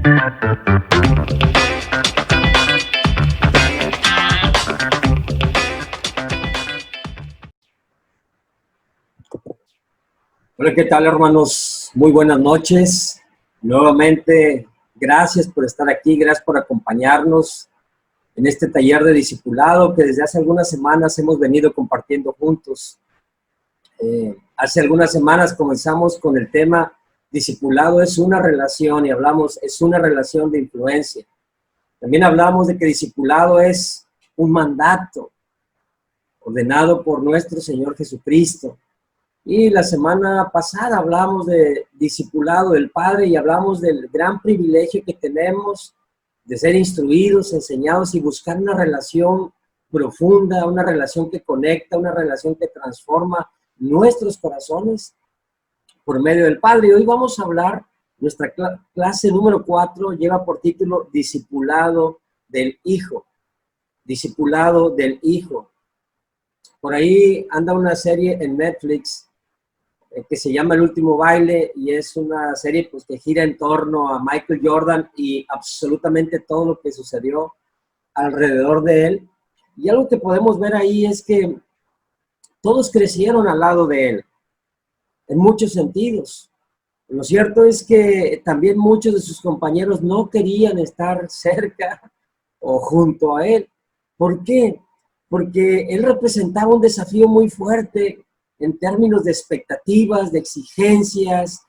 Hola, ¿qué tal, hermanos? Muy buenas noches. Nuevamente, gracias por estar aquí, gracias por acompañarnos en este taller de discipulado que desde hace algunas semanas hemos venido compartiendo juntos. Hace algunas semanas comenzamos con el tema discipulado es una relación y hablamos, es una relación de influencia. También hablamos de que discipulado es un mandato ordenado por nuestro Señor Jesucristo. Y la semana pasada hablamos de discipulado del Padre y hablamos del gran privilegio que tenemos de ser instruidos, enseñados y buscar una relación profunda, una relación que conecta, una relación que transforma nuestros corazones por medio del Padre. Y hoy vamos a hablar, nuestra clase número 4 lleva por título Discipulado del Hijo. Discipulado del Hijo. Por ahí anda una serie en Netflix que se llama El Último Baile y es una serie pues, que gira en torno a Michael Jordan y absolutamente todo lo que sucedió alrededor de él. Y algo que podemos ver ahí es que todos crecieron al lado de él, en muchos sentidos. Lo cierto es que también muchos de sus compañeros no querían estar cerca o junto a él. ¿Por qué? Porque él representaba un desafío muy fuerte en términos de expectativas, de exigencias.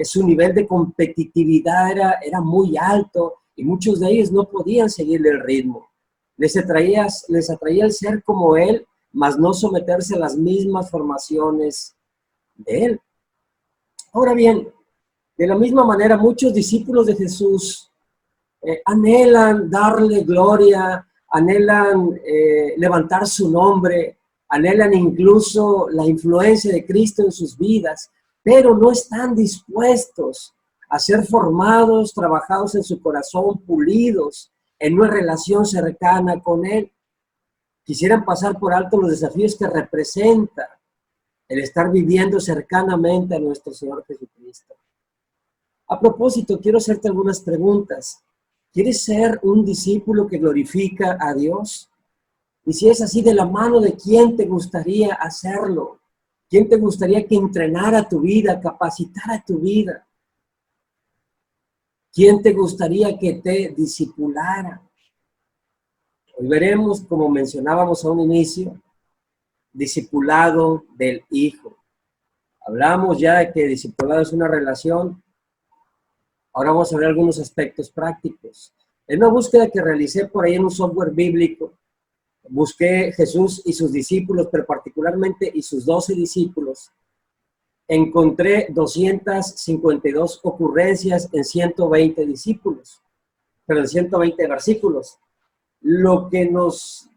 Su nivel de competitividad era muy alto y muchos de ellos no podían seguirle el ritmo. Les atraía el ser como él, mas no someterse a las mismas formaciones de él. Ahora bien, de la misma manera, muchos discípulos de Jesús anhelan darle gloria, anhelan levantar su nombre, anhelan incluso la influencia de Cristo en sus vidas, pero no están dispuestos a ser formados, trabajados en su corazón, pulidos en una relación cercana con Él. Quisieran pasar por alto los desafíos que representa el estar viviendo cercanamente a nuestro Señor Jesucristo. A propósito, quiero hacerte algunas preguntas. ¿Quieres ser un discípulo que glorifica a Dios? Y si es así, ¿de la mano de quién te gustaría hacerlo? ¿Quién te gustaría que entrenara tu vida, capacitara tu vida? ¿Quién te gustaría que te discipulara? Hoy veremos, como mencionábamos a un inicio, discipulado del Hijo. Hablamos ya de que discipulado es una relación. Ahora vamos a ver algunos aspectos prácticos. En una búsqueda que realicé por ahí en un software bíblico, busqué Jesús y sus discípulos, pero particularmente y sus 12 discípulos. Encontré 252 ocurrencias en 120 discípulos, pero en 120 versículos. Lo que nos...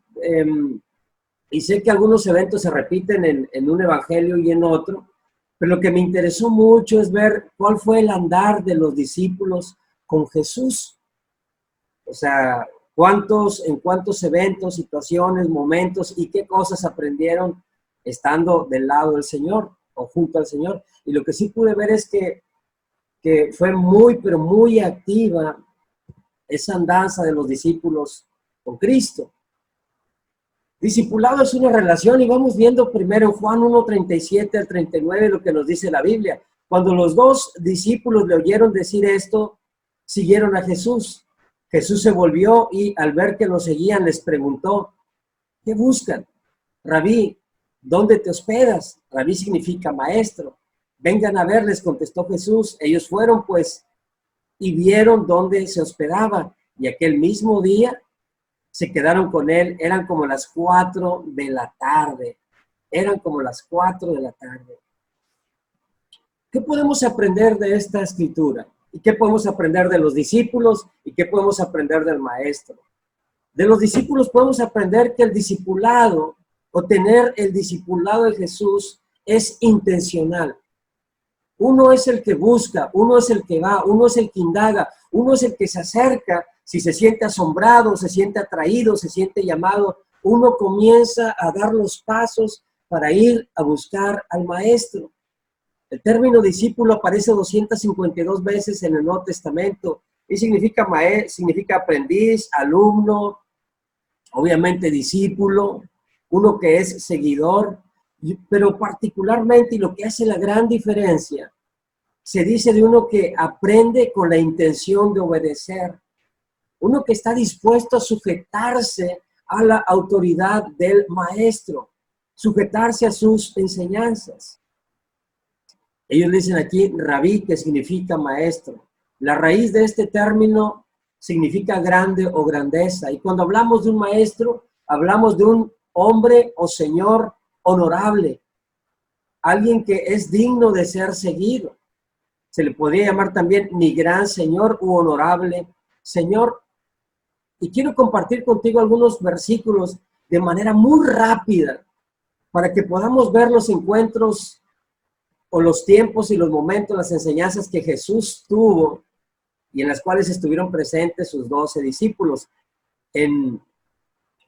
y sé que algunos eventos se repiten en un evangelio y en otro, pero lo que me interesó mucho es ver cuál fue el andar de los discípulos con Jesús. O sea, en cuántos eventos, situaciones, momentos y qué cosas aprendieron estando del lado del Señor o junto al Señor. Y lo que sí pude ver es que fue muy, pero muy activa esa andanza de los discípulos con Cristo. Discipulado es una relación y vamos viendo primero en Juan 1:37 al 39 lo que nos dice la Biblia. Cuando los dos discípulos le oyeron decir esto, siguieron a Jesús. Jesús se volvió y al ver que lo seguían les preguntó, ¿qué buscan? Rabí, ¿dónde te hospedas? Rabí significa maestro. Vengan a ver, les contestó Jesús. Ellos fueron pues y vieron dónde se hospedaba y aquel mismo día se quedaron con él. Eran como las 4 de la tarde. Eran como las 4 de la tarde. ¿Qué podemos aprender de esta escritura? ¿Y qué podemos aprender de los discípulos? ¿Y qué podemos aprender del maestro? De los discípulos podemos aprender que el discipulado o tener el discipulado de Jesús es intencional. Uno es el que busca, uno es el que va, uno es el que indaga, uno es el que se acerca. Si se siente asombrado, se siente atraído, se siente llamado, uno comienza a dar los pasos para ir a buscar al maestro. El término discípulo aparece 252 veces en el Nuevo Testamento Y significa aprendiz, alumno, obviamente discípulo, uno que es seguidor, pero particularmente, y lo que hace la gran diferencia, se dice de uno que aprende con la intención de obedecer, uno que está dispuesto a sujetarse a la autoridad del maestro, sujetarse a sus enseñanzas. Ellos dicen aquí rabí, que significa maestro. La raíz de este término significa grande o grandeza. Y cuando hablamos de un maestro, hablamos de un hombre o señor honorable, alguien que es digno de ser seguido. Se le podría llamar también mi gran señor u honorable señor. Y quiero compartir contigo algunos versículos de manera muy rápida para que podamos ver los encuentros o los tiempos y los momentos, las enseñanzas que Jesús tuvo y en las cuales estuvieron presentes sus 12 discípulos. En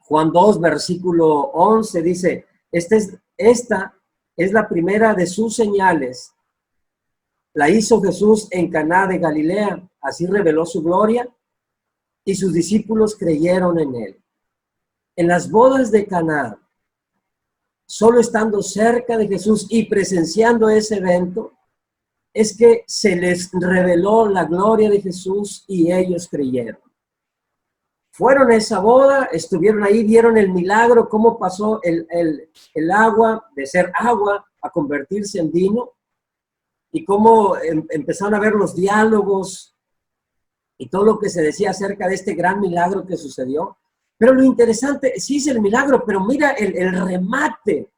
Juan 2, versículo 11 dice, esta es la primera de sus señales. La hizo Jesús en Caná de Galilea, así reveló su gloria y sus discípulos creyeron en él. En las bodas de Caná, solo estando cerca de Jesús y presenciando ese evento, es que se les reveló la gloria de Jesús y ellos creyeron. Fueron a esa boda, estuvieron ahí, vieron el milagro, cómo pasó el agua de ser agua a convertirse en vino y cómo empezaron a ver los diálogos y todo lo que se decía acerca de este gran milagro que sucedió. Pero lo interesante, sí es el milagro, pero mira el remate,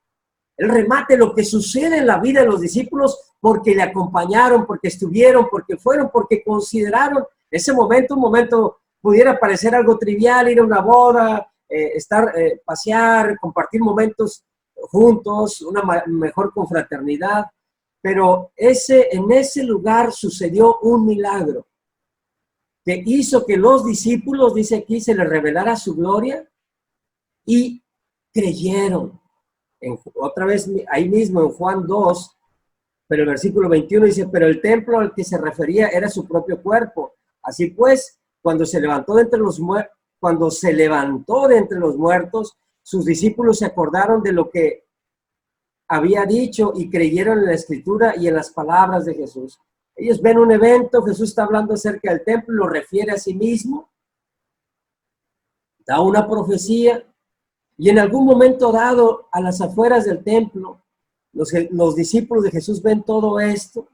lo que sucede en la vida de los discípulos porque le acompañaron, porque estuvieron, porque fueron, porque consideraron ese momento, un momento pudiera parecer algo trivial, ir a una boda, pasear, compartir momentos juntos, una mejor confraternidad, pero en ese lugar sucedió un milagro que hizo que los discípulos, dice aquí, se les revelara su gloria y creyeron. Otra vez, ahí mismo en Juan 2, pero el versículo 21 dice, pero el templo al que se refería era su propio cuerpo. Así pues, cuando se levantó de entre los muertos, sus discípulos se acordaron de lo que había dicho y creyeron en la escritura y en las palabras de Jesús. Ellos ven un evento, Jesús está hablando acerca del templo, lo refiere a sí mismo, da una profecía, y en algún momento dado, a las afueras del templo, los discípulos de Jesús ven todo esto,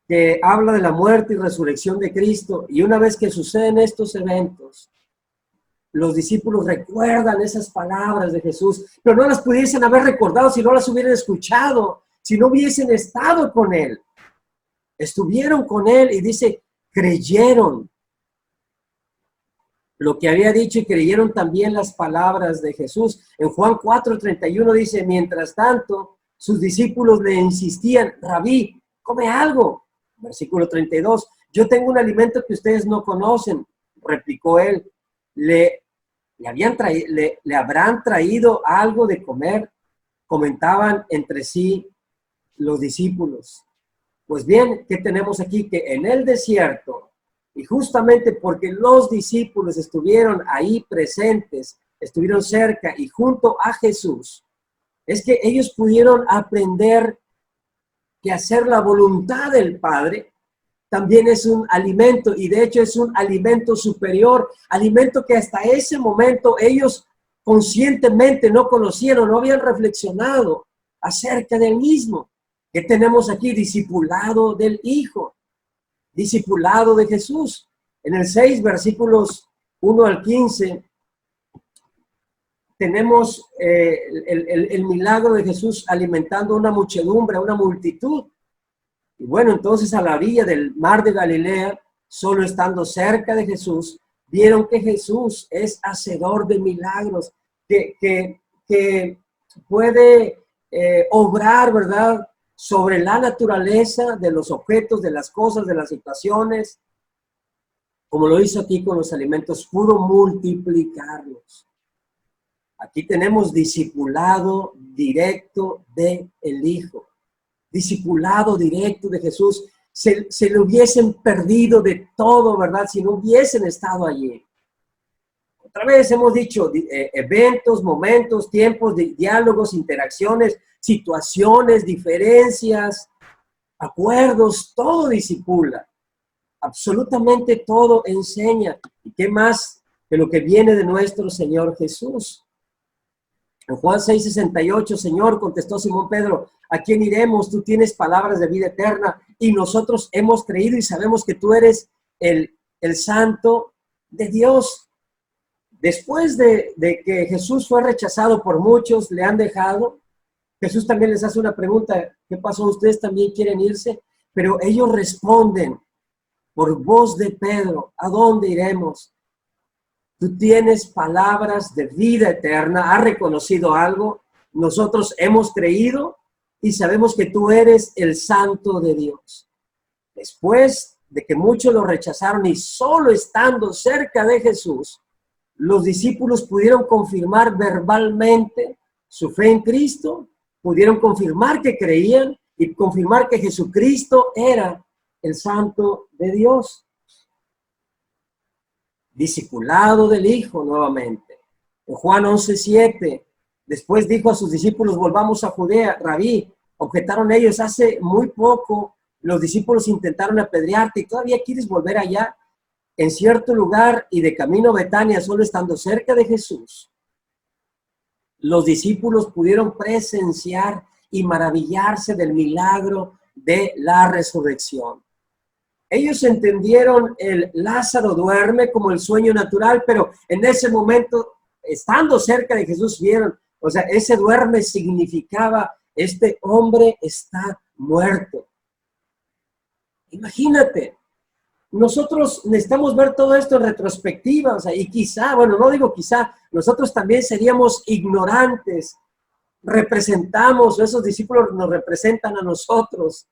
que habla de la muerte y resurrección de Cristo, y una vez que suceden estos eventos, los discípulos recuerdan esas palabras de Jesús, pero no las pudiesen haber recordado si no las hubieran escuchado, si no hubiesen estado con Él. Estuvieron con Él y dice, creyeron lo que había dicho y creyeron también las palabras de Jesús. En Juan 4:31 dice, mientras tanto, sus discípulos le insistían, Rabí, come algo. Versículo 32, yo tengo un alimento que ustedes no conocen, replicó él. ¿Le habrán traído algo de comer? Comentaban entre sí los discípulos. Pues bien, ¿qué tenemos aquí? Que en el desierto, y justamente porque los discípulos estuvieron ahí presentes, estuvieron cerca y junto a Jesús, es que ellos pudieron aprender que hacer la voluntad del Padre también es un alimento, y de hecho es un alimento superior, alimento que hasta ese momento ellos conscientemente no conocieron, no habían reflexionado acerca del mismo. ¿Qué tenemos aquí? Discipulado del Hijo, discipulado de Jesús. En el 6, versículos 1 al 15, tenemos el milagro de Jesús alimentando una muchedumbre, una multitud. Y bueno, entonces a la orilla del mar de Galilea, solo estando cerca de Jesús, vieron que Jesús es hacedor de milagros, que puede obrar, ¿verdad?, sobre la naturaleza de los objetos, de las cosas, de las situaciones, como lo hizo aquí con los alimentos, pudo multiplicarlos. Aquí tenemos discipulado directo del Hijo, discipulado directo de Jesús. se le hubiesen perdido de todo, ¿verdad? Si no hubiesen estado allí. Otra vez hemos dicho, eventos, momentos, tiempos, diálogos, interacciones, situaciones, diferencias, acuerdos, todo disipula. Absolutamente todo enseña. ¿Y qué más que lo que viene de nuestro Señor Jesús? En Juan 6:68, Señor, contestó Simón Pedro, ¿a quién iremos? Tú tienes palabras de vida eterna y nosotros hemos creído y sabemos que tú eres el Santo de Dios. Después de que Jesús fue rechazado por muchos, le han dejado, Jesús también les hace una pregunta, ¿qué pasó? ¿Ustedes también quieren irse? Pero ellos responden por voz de Pedro, ¿a dónde iremos? Tú tienes palabras de vida eterna, has reconocido algo, nosotros hemos creído y sabemos que tú eres el Santo de Dios. Después de que muchos lo rechazaron y solo estando cerca de Jesús, los discípulos pudieron confirmar verbalmente su fe en Cristo, pudieron confirmar que creían y confirmar que Jesucristo era el Santo de Dios. Discipulado del Hijo nuevamente. En Juan 11:7, después dijo a sus discípulos, volvamos a Judea. Rabí, objetaron ellos, hace muy poco los discípulos intentaron apedrearte y todavía quieres volver allá. En cierto lugar y de camino a Betania, solo estando cerca de Jesús, los discípulos pudieron presenciar y maravillarse del milagro de la resurrección. Ellos entendieron el Lázaro duerme como el sueño natural, pero en ese momento, estando cerca de Jesús, vieron, o sea, ese duerme significaba, este hombre está muerto. Imagínate, nosotros necesitamos ver todo esto en retrospectiva, o sea, y quizá, bueno, no digo quizá, nosotros también seríamos ignorantes, representamos, esos discípulos nos representan a nosotros,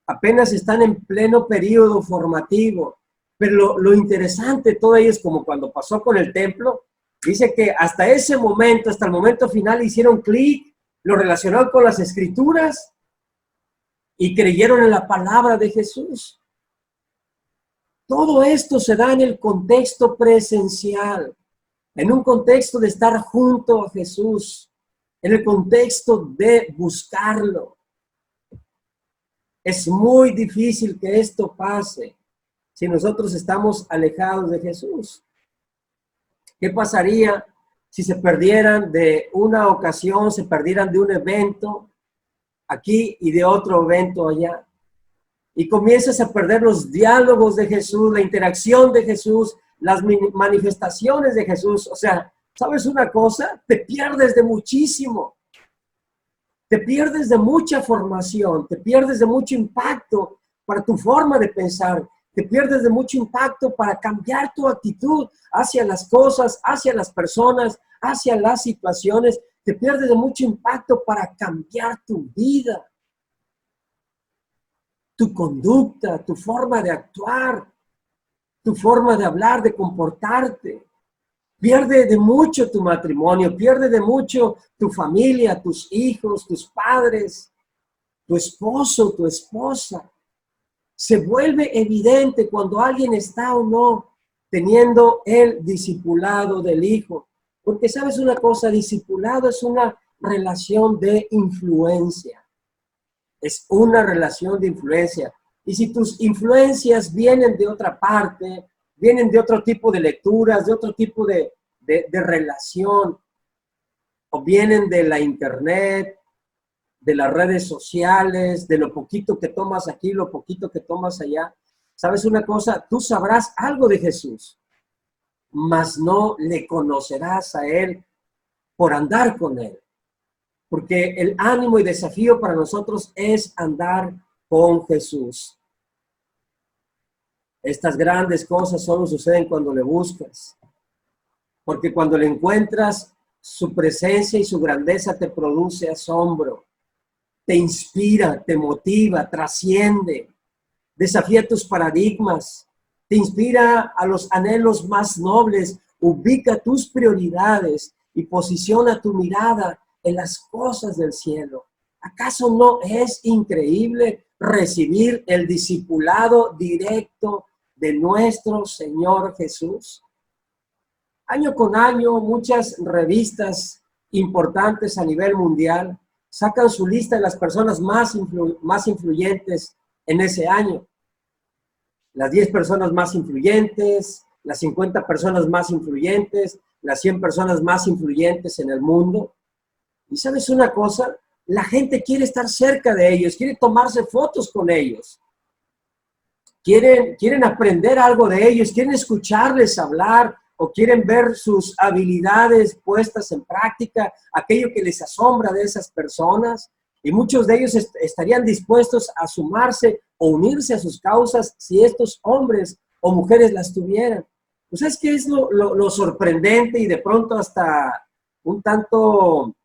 apenas están en pleno periodo formativo, pero lo interesante de todo ello es como cuando pasó con el templo, dice que hasta ese momento, hasta el momento final hicieron clic, lo relacionaron con las escrituras y creyeron en la palabra de Jesús. Todo esto se da en el contexto presencial, en un contexto de estar junto a Jesús, en el contexto de buscarlo. Es muy difícil que esto pase si nosotros estamos alejados de Jesús. ¿Qué pasaría si se perdieran de una ocasión, se perdieran de un evento aquí y de otro evento allá? Y comienzas a perder los diálogos de Jesús, la interacción de Jesús, las manifestaciones de Jesús. O sea, ¿sabes una cosa? Te pierdes de muchísimo. Te pierdes de mucha formación, te pierdes de mucho impacto para tu forma de pensar, te pierdes de mucho impacto para cambiar tu actitud hacia las cosas, hacia las personas, hacia las situaciones, te pierdes de mucho impacto para cambiar tu vida, tu conducta, tu forma de actuar, tu forma de hablar, de comportarte. Pierde de mucho tu matrimonio, pierde de mucho tu familia, tus hijos, tus padres, tu esposo, tu esposa. Se vuelve evidente cuando alguien está o no teniendo el discipulado del Hijo. Porque sabes una cosa, discipulado es una relación de influencia. Es una relación de influencia. Y si tus influencias vienen de otra parte, vienen de otro tipo de lecturas, de otro tipo de relación, o vienen de la internet, de las redes sociales, de lo poquito que tomas aquí, lo poquito que tomas allá. ¿Sabes una cosa? Tú sabrás algo de Jesús, mas no le conocerás a Él por andar con Él. Porque el ánimo y desafío para nosotros es andar con Jesús. Estas grandes cosas solo suceden cuando le buscas. Porque cuando le encuentras, su presencia y su grandeza te produce asombro, te inspira, te motiva, trasciende, desafía tus paradigmas, te inspira a los anhelos más nobles, ubica tus prioridades y posiciona tu mirada en las cosas del cielo. ¿Acaso no es increíble recibir el discipulado directo de nuestro Señor Jesús? Año con año, muchas revistas importantes a nivel mundial sacan su lista de las personas más influyentes en ese año. Las 10 personas más influyentes, las 50 personas más influyentes, las 100 personas más influyentes en el mundo. Y ¿sabes una cosa? La gente quiere estar cerca de ellos, quiere tomarse fotos con ellos. Quieren aprender algo de ellos, quieren escucharles hablar o quieren ver sus habilidades puestas en práctica, aquello que les asombra de esas personas. Y muchos de ellos estarían dispuestos a sumarse o unirse a sus causas si estos hombres o mujeres las tuvieran. Pues ¿sabes qué es lo sorprendente y de pronto hasta un tanto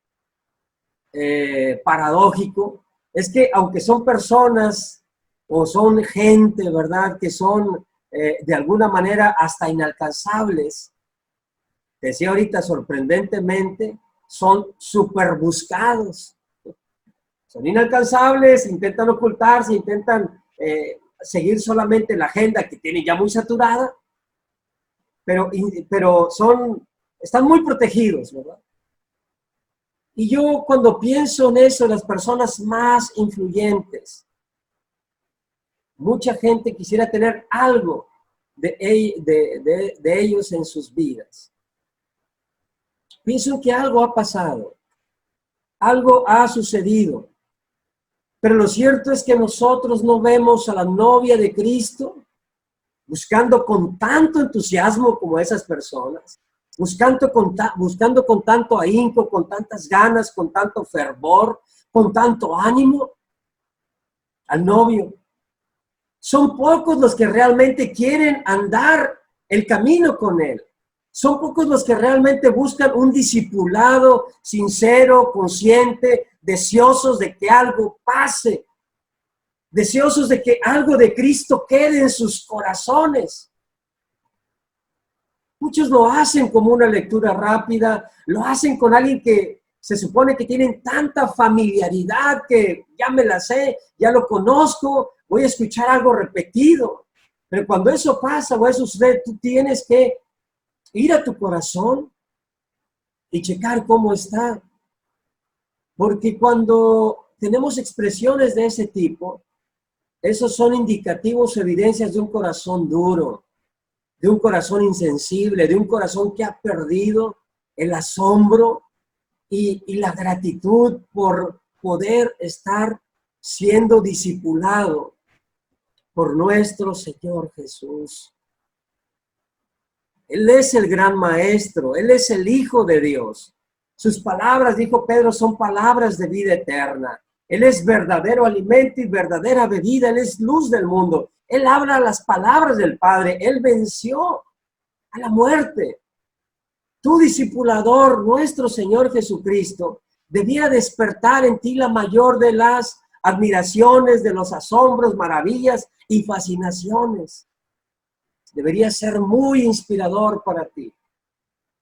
paradójico? Es que aunque son personas o son gente, ¿verdad?, que son de alguna manera hasta inalcanzables, decía ahorita sorprendentemente, son súper buscados. Son inalcanzables, intentan ocultarse, intentan seguir solamente la agenda que tienen ya muy saturada, pero están muy protegidos, ¿verdad? Y yo cuando pienso en eso, las personas más influyentes, mucha gente quisiera tener algo de ellos en sus vidas. Pienso que algo ha pasado, algo ha sucedido, pero lo cierto es que nosotros no vemos a la novia de Cristo buscando con tanto entusiasmo como esas personas, buscando con tanto ahínco, con tantas ganas, con tanto fervor, con tanto ánimo al novio. Son pocos los que realmente quieren andar el camino con él. Son pocos los que realmente buscan un discipulado sincero, consciente, deseosos de que algo pase, deseosos de que algo de Cristo quede en sus corazones. Muchos lo hacen como una lectura rápida, lo hacen con alguien que se supone que tienen tanta familiaridad que ya me la sé, ya lo conozco, voy a escuchar algo repetido. Pero cuando eso pasa o eso sucede, tú tienes que ir a tu corazón y checar cómo está. Porque cuando tenemos expresiones de ese tipo, esos son indicativos, evidencias de un corazón duro, de un corazón insensible, de un corazón que ha perdido el asombro y la gratitud por poder estar siendo discipulado por nuestro Señor Jesús. Él es el gran maestro, Él es el Hijo de Dios. Sus palabras, dijo Pedro, son palabras de vida eterna. Él es verdadero alimento y verdadera bebida, Él es luz del mundo. Él habla las palabras del Padre, Él venció a la muerte. Tu discipulador, nuestro Señor Jesucristo, debía despertar en ti la mayor de las admiraciones, de los asombros, maravillas y fascinaciones. Debería ser muy inspirador para ti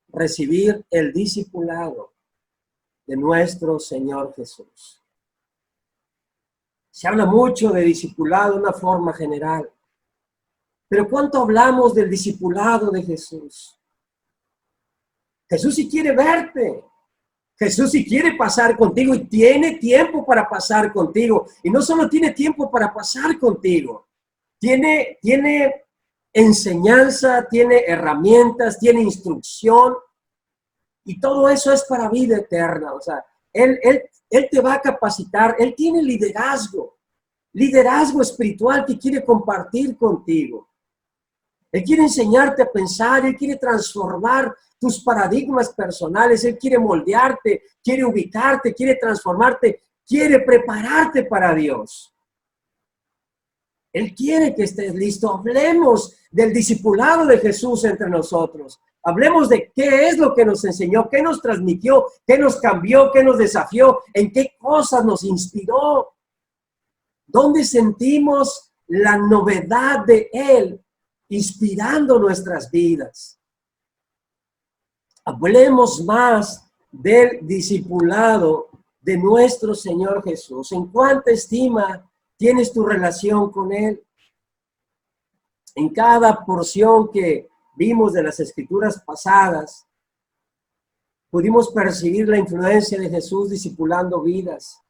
recibir el discipulado de nuestro Señor Jesús. Se habla mucho de discipulado de una forma general, pero ¿cuánto hablamos del discipulado de Jesús? Jesús sí quiere verte. Jesús sí quiere pasar contigo y tiene tiempo para pasar contigo. Y no solo tiene tiempo para pasar contigo, tiene enseñanza, tiene herramientas, tiene instrucción y todo eso es para vida eterna. O sea, Él te va a capacitar, Él tiene liderazgo espiritual que quiere compartir contigo. Él quiere enseñarte a pensar, Él quiere transformar tus paradigmas personales, Él quiere moldearte, quiere ubicarte, quiere transformarte, quiere prepararte para Dios. Él quiere que estés listo. Hablemos del discipulado de Jesús entre nosotros. Hablemos de qué es lo que nos enseñó, qué nos transmitió, qué nos cambió, qué nos desafió, en qué cosas nos inspiró. ¿Dónde sentimos la novedad de Él inspirando nuestras vidas? Hablemos más del discipulado de nuestro Señor Jesús. ¿En cuánta estima ¿Tienes tu relación con Él? En cada porción que vimos de las escrituras pasadas, pudimos percibir la influencia de Jesús discipulando vidas.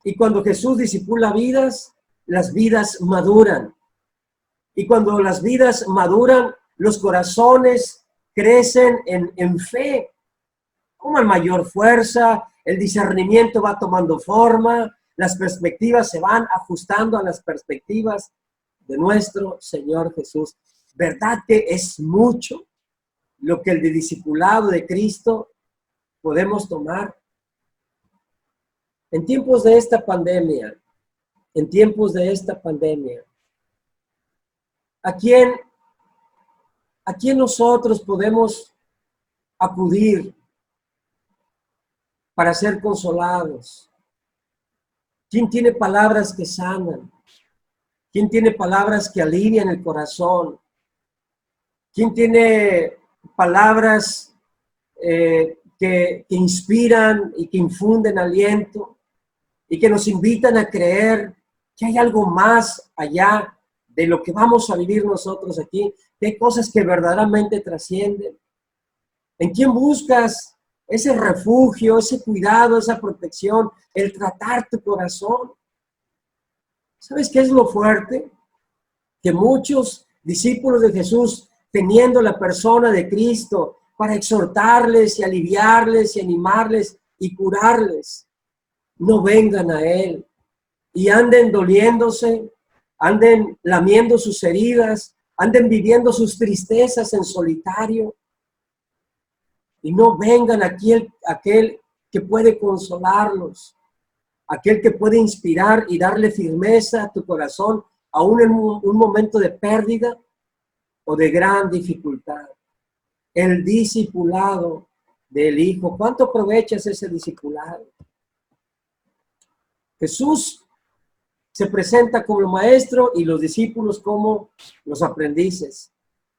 Y cuando Jesús disipula vidas, las vidas maduran. Y cuando las vidas maduran, los corazones crecen en fe, con mayor fuerza, el discernimiento va tomando forma, las perspectivas se van ajustando a las perspectivas de nuestro Señor Jesús. ¿Verdad que es mucho lo que el discipulado de Cristo podemos tomar? En tiempos de esta pandemia, ¿a quién nosotros podemos acudir para ser consolados? ¿Quién tiene palabras que sanan? ¿Quién tiene palabras que alivian el corazón? ¿Quién tiene palabras que inspiran y que infunden aliento y que nos invitan a creer que hay algo más allá de lo que vamos a vivir nosotros aquí, que hay cosas que verdaderamente trascienden? ¿En quién buscas ese refugio, ese cuidado, esa protección, el tratar tu corazón? ¿Sabes qué es lo fuerte? Que muchos discípulos de Jesús, teniendo la persona de Cristo para exhortarles y aliviarles y animarles y curarles, no vengan a Él y anden doliéndose, anden lamiendo sus heridas, anden viviendo sus tristezas en solitario, y no vengan aquí aquel que puede consolarlos, aquel que puede inspirar y darle firmeza a tu corazón, aún en un momento de pérdida o de gran dificultad. El discipulado del Hijo. ¿Cuánto aprovechas ese discipulado? Jesús se presenta como el maestro y los discípulos como los aprendices.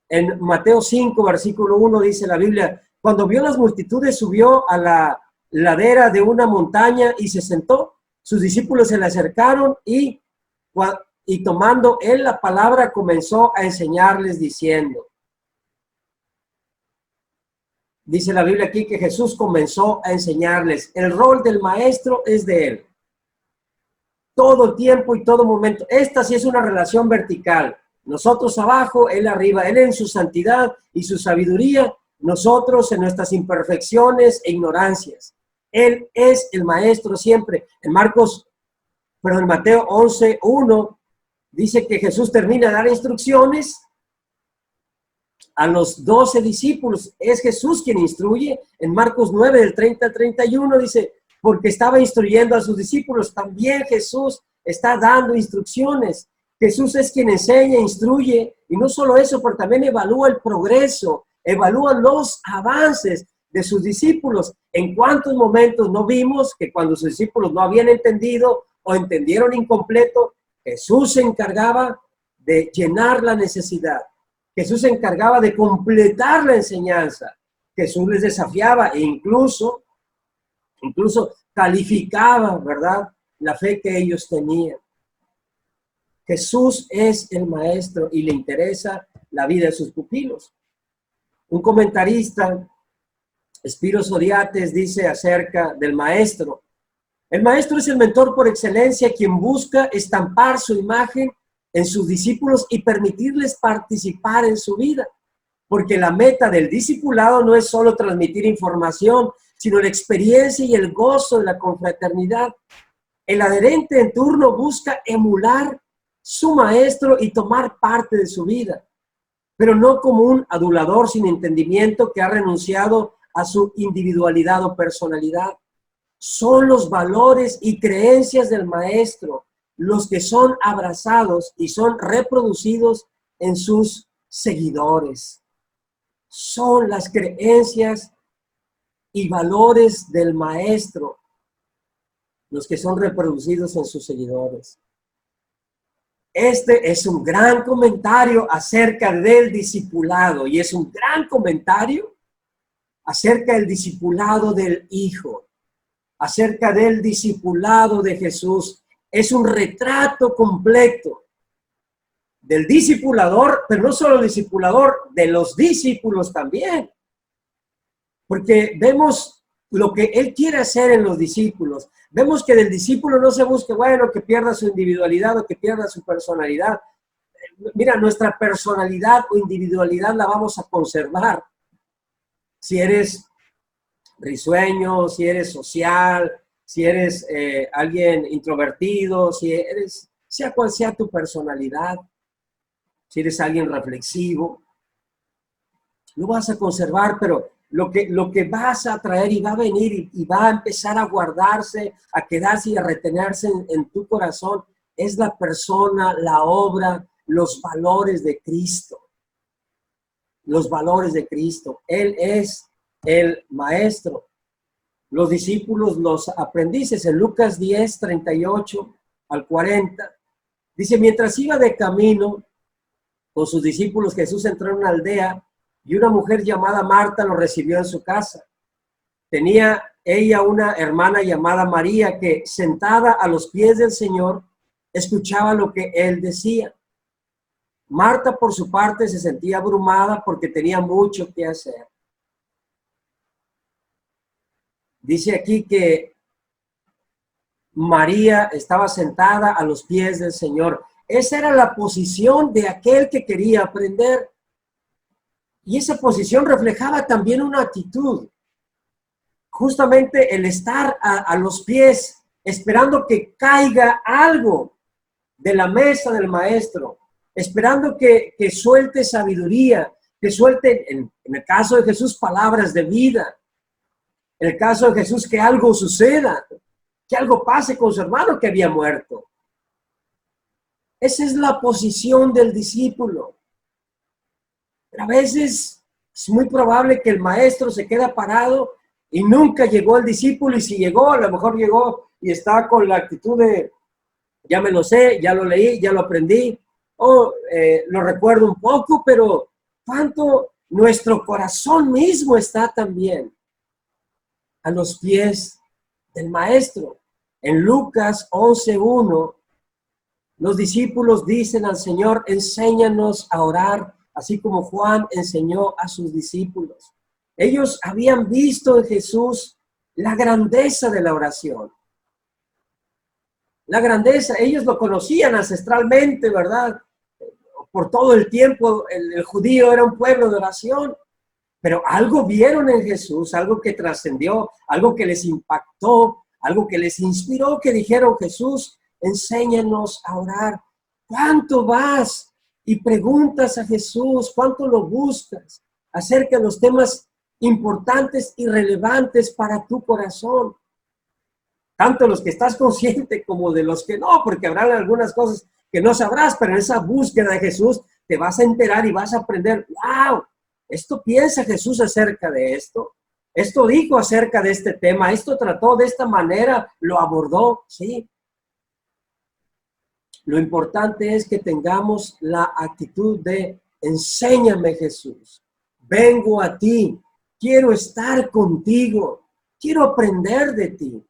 En Mateo 5, versículo 1 dice la Biblia: cuando vio las multitudes, subió a la ladera de una montaña y se sentó. Sus discípulos se le acercaron y tomando él la palabra, comenzó a enseñarles diciendo. Dice la Biblia aquí que Jesús comenzó a enseñarles. El rol del maestro es de él. Todo el tiempo y todo momento. Esta sí es una relación vertical. Nosotros abajo, él arriba. Él en su santidad y su sabiduría. Nosotros en nuestras imperfecciones e ignorancias. Él es el maestro siempre. En Mateo 11:1 dice que Jesús termina de dar instrucciones a los 12 discípulos. Es Jesús quien instruye. En Marcos 9, del 30 al 31 dice, porque estaba instruyendo a sus discípulos. También Jesús está dando instrucciones. Jesús es quien enseña, instruye, y no solo eso, pero también evalúa el progreso, evalúa los avances de sus discípulos. ¿En cuántos momentos no vimos que cuando sus discípulos no habían entendido o entendieron incompleto, Jesús se encargaba de llenar la necesidad? Jesús se encargaba de completar la enseñanza. Jesús les desafiaba e incluso calificaba, ¿verdad?, la fe que ellos tenían. Jesús es el maestro y le interesa la vida de sus pupilos. Un comentarista, Spiros Zodhiates, dice acerca del maestro: el maestro es el mentor por excelencia, quien busca estampar su imagen en sus discípulos y permitirles participar en su vida. Porque la meta del discipulado no es solo transmitir información, sino la experiencia y el gozo de la confraternidad. El adherente en turno busca emular su maestro y tomar parte de su vida, pero no como un adulador sin entendimiento que ha renunciado a su individualidad o personalidad. Son los valores y creencias del maestro los que son abrazados y son reproducidos en sus seguidores. Son las creencias y valores del maestro los que son reproducidos en sus seguidores. Este es un gran comentario acerca del discipulado, y es un gran comentario acerca del discipulado del Hijo, acerca del discipulado de Jesús. es un retrato completo del discipulador, pero no solo el discipulador, de los discípulos también. Porque vemos lo que él quiere hacer en los discípulos. Vemos que del discípulo no se busque, bueno, que pierda su individualidad o que pierda su personalidad. Mira, nuestra personalidad o individualidad la vamos a conservar. Si eres risueño, si eres social, si eres alguien introvertido, si eres, sea cual sea tu personalidad, si eres alguien reflexivo, lo vas a conservar, pero lo que vas a traer y va a venir y va a empezar a guardarse, a quedarse y a retenerse en tu corazón es la persona, la obra, los valores de Cristo. Los valores de Cristo. Él es el maestro. Los discípulos, los aprendices. En Lucas 10, 38 al 40, dice, mientras iba de camino con sus discípulos, Jesús entró en una aldea y una mujer llamada Marta lo recibió en su casa. Tenía ella una hermana llamada María que, sentada a los pies del Señor, escuchaba lo que él decía. Marta, por su parte, se sentía abrumada porque tenía mucho que hacer. Dice aquí que María estaba sentada a los pies del Señor. Esa era la posición de aquel que quería aprender. Y esa posición reflejaba también una actitud. Justamente el estar a los pies, esperando que caiga algo de la mesa del maestro, esperando que suelte sabiduría, que suelte, en el caso de Jesús, palabras de vida. En el caso de Jesús, que algo suceda, que algo pase con su hermano que había muerto. Esa es la posición del discípulo. Pero a veces es muy probable que el maestro se quede parado y nunca llegó el discípulo, y si llegó, a lo mejor llegó y está con la actitud de, ya me lo sé, ya lo leí, ya lo aprendí, lo recuerdo un poco, pero ¿cuánto nuestro corazón mismo está también a los pies del maestro? En Lucas 11:1, los discípulos dicen al Señor, enséñanos a orar, así como Juan enseñó a sus discípulos. Ellos habían visto en Jesús la grandeza de la oración. La grandeza, ellos lo conocían ancestralmente, ¿verdad? Por todo el tiempo el judío era un pueblo de oración, pero algo vieron en Jesús, algo que trascendió, algo que les impactó, algo que les inspiró, que dijeron, Jesús, enséñanos a orar. ¿Cuánto vas y preguntas a Jesús? ¿Cuánto lo buscas acerca de los temas importantes y relevantes para tu corazón? Tanto los que estás consciente como de los que no, porque habrán algunas cosas que no sabrás, pero en esa búsqueda de Jesús te vas a enterar y vas a aprender, wow, esto piensa Jesús acerca de esto, esto dijo acerca de este tema, esto trató de esta manera, lo abordó, sí. Lo importante es que tengamos la actitud de enséñame Jesús, vengo a ti, quiero estar contigo, quiero aprender de ti.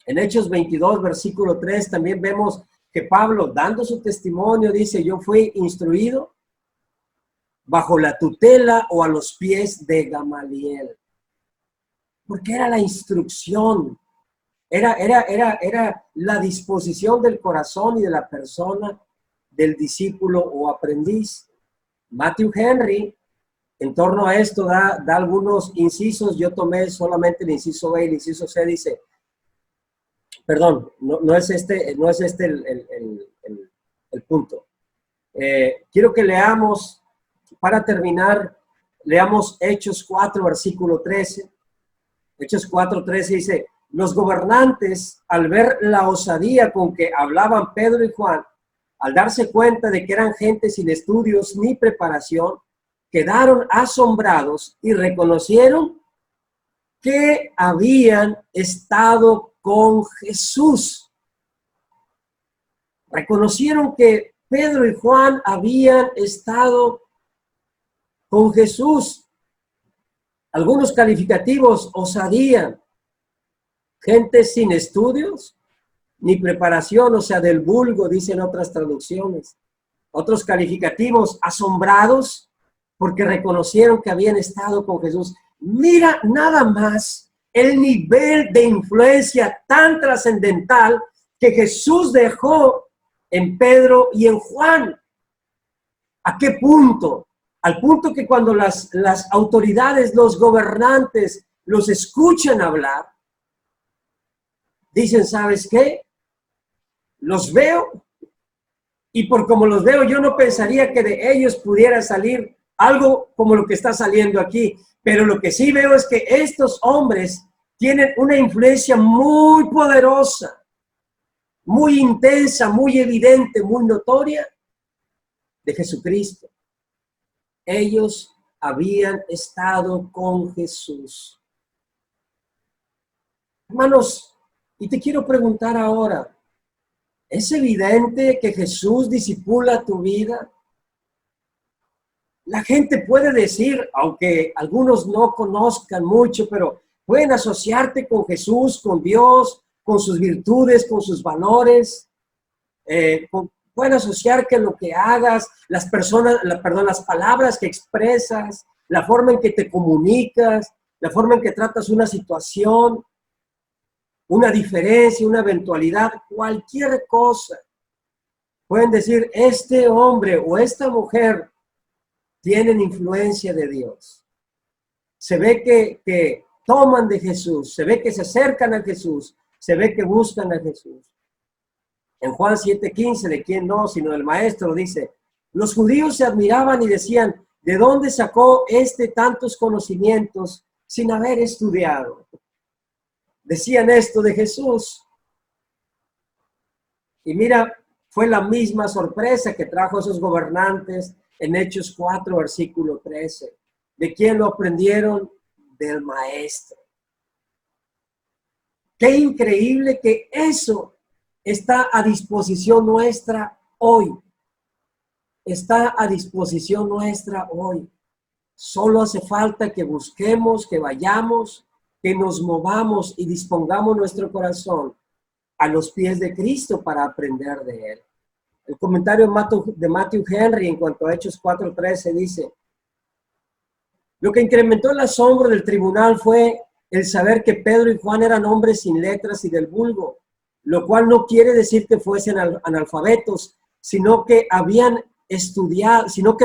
En Hechos 22, versículo 3, también vemos que Pablo, dando su testimonio, dice, yo fui instruido bajo la tutela o a los pies de Gamaliel. Porque era la instrucción, era la disposición del corazón y de la persona del discípulo o aprendiz. Matthew Henry, en torno a esto, da algunos incisos. Yo tomé solamente el inciso B y el inciso C, dice, perdón, no es este el punto. Quiero que leamos, para terminar, leamos Hechos 4, versículo 13. Hechos 4, 13 dice, los gobernantes, al ver la osadía con que hablaban Pedro y Juan, al darse cuenta de que eran gente sin estudios ni preparación, quedaron asombrados y reconocieron que habían estado con Jesús. Reconocieron que Pedro y Juan habían estado con Jesús. Algunos calificativos, osadía, gente sin estudios, ni preparación, o sea, del vulgo, dicen otras traducciones. Otros calificativos, asombrados porque reconocieron que habían estado con Jesús. Mira nada más el nivel de influencia tan trascendental que Jesús dejó en Pedro y en Juan. ¿A qué punto? Al punto que cuando las autoridades, los gobernantes, los escuchan hablar, dicen, ¿sabes qué? Los veo y por como los veo, yo no pensaría que de ellos pudiera salir algo como lo que está saliendo aquí. Pero lo que sí veo es que estos hombres tienen una influencia muy poderosa, muy intensa, muy evidente, muy notoria de Jesucristo. Ellos habían estado con Jesús. Hermanos, y te quiero preguntar ahora, ¿es evidente que Jesús disipula tu vida? La gente puede decir, aunque algunos no conozcan mucho, pero pueden asociarte con Jesús, con Dios, con sus virtudes, con sus valores. Pueden asociar que lo que hagas, las palabras que expresas, la forma en que te comunicas, la forma en que tratas una situación, una diferencia, una eventualidad, cualquier cosa. Pueden decir, este hombre o esta mujer tienen influencia de Dios. Se ve que toman de Jesús, se ve que se acercan a Jesús, se ve que buscan a Jesús. En Juan 7:15, de quién no, sino del Maestro, dice, los judíos se admiraban y decían, ¿de dónde sacó tantos conocimientos sin haber estudiado? Decían esto de Jesús. Y mira, fue la misma sorpresa que trajo a esos gobernantes en Hechos 4, versículo 13. ¿De quién lo aprendieron? Del Maestro. Qué increíble que eso está a disposición nuestra hoy. Está a disposición nuestra hoy. Solo hace falta que busquemos, que vayamos, que nos movamos y dispongamos nuestro corazón a los pies de Cristo para aprender de Él. El comentario de Matthew Henry en cuanto a Hechos 4:13 dice, lo que incrementó el asombro del tribunal fue el saber que Pedro y Juan eran hombres sin letras y del vulgo, lo cual no quiere decir que fuesen analfabetos, sino que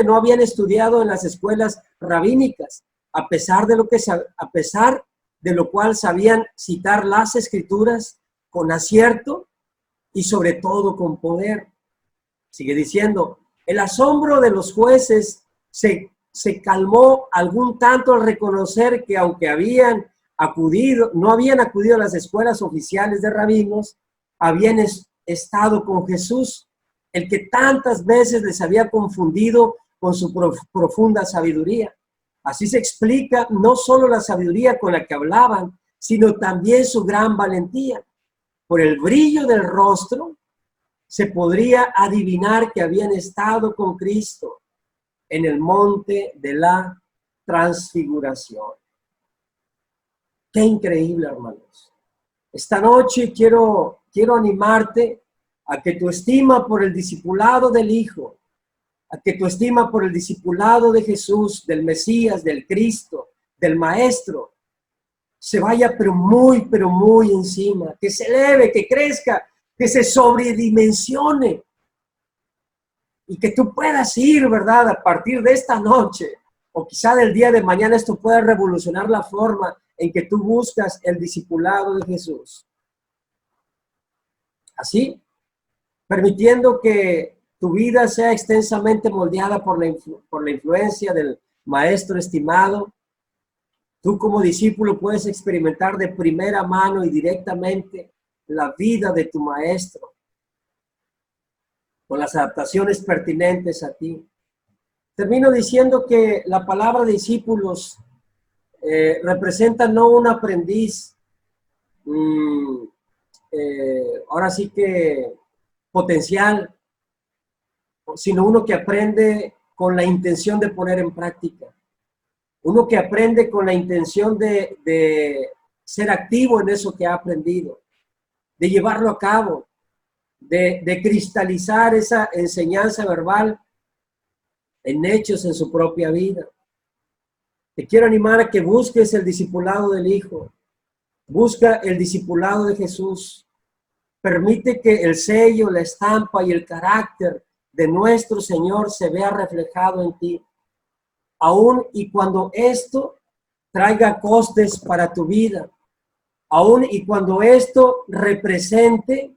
no habían estudiado en las escuelas rabínicas, a pesar de lo cual sabían citar las escrituras con acierto y sobre todo con poder. Sigue diciendo, el asombro de los jueces se calmó algún tanto al reconocer que aunque no habían acudido a las escuelas oficiales de rabinos, habían estado con Jesús, el que tantas veces les había confundido con su profunda sabiduría. Así se explica no solo la sabiduría con la que hablaban, sino también su gran valentía. Por el brillo del rostro, se podría adivinar que habían estado con Cristo en el monte de la transfiguración. Qué increíble, hermanos. Esta noche quiero animarte a que tu estima por el discipulado del Hijo, a que tu estima por el discipulado de Jesús, del Mesías, del Cristo, del Maestro, se vaya pero muy encima, que se eleve, que crezca, que se sobredimensione y que tú puedas ir, ¿verdad? A partir de esta noche o quizá del día de mañana esto pueda revolucionar la forma en que tú buscas el discipulado de Jesús. Así, permitiendo que tu vida sea extensamente moldeada por la influencia del Maestro estimado, tú como discípulo puedes experimentar de primera mano y directamente la vida de tu Maestro, con las adaptaciones pertinentes a ti. Termino diciendo que la palabra discípulos representa no un aprendiz, ahora sí que potencial, sino uno que aprende con la intención de poner en práctica. Uno que aprende con la intención de ser activo en eso que ha aprendido. de llevarlo a cabo, de cristalizar esa enseñanza verbal en hechos en su propia vida. Te quiero animar a que busques el discipulado del Hijo. Busca el discipulado de Jesús. Permite que el sello, la estampa y el carácter de nuestro Señor se vea reflejado en ti. Aún y cuando esto traiga costes para tu vida. Aún y cuando esto represente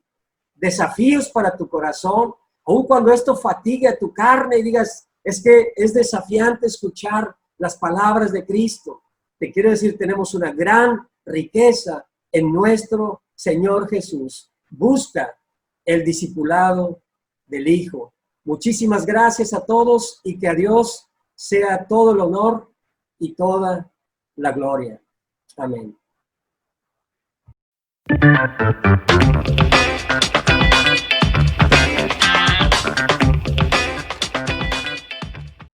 desafíos para tu corazón. Aún cuando esto fatigue a tu carne y digas, es que es desafiante escuchar las palabras de Cristo. Te quiero decir, tenemos una gran riqueza en nuestro Señor Jesús. Busca el discipulado del Hijo. Muchísimas gracias a todos y que a Dios sea todo el honor y toda la gloria. Amén.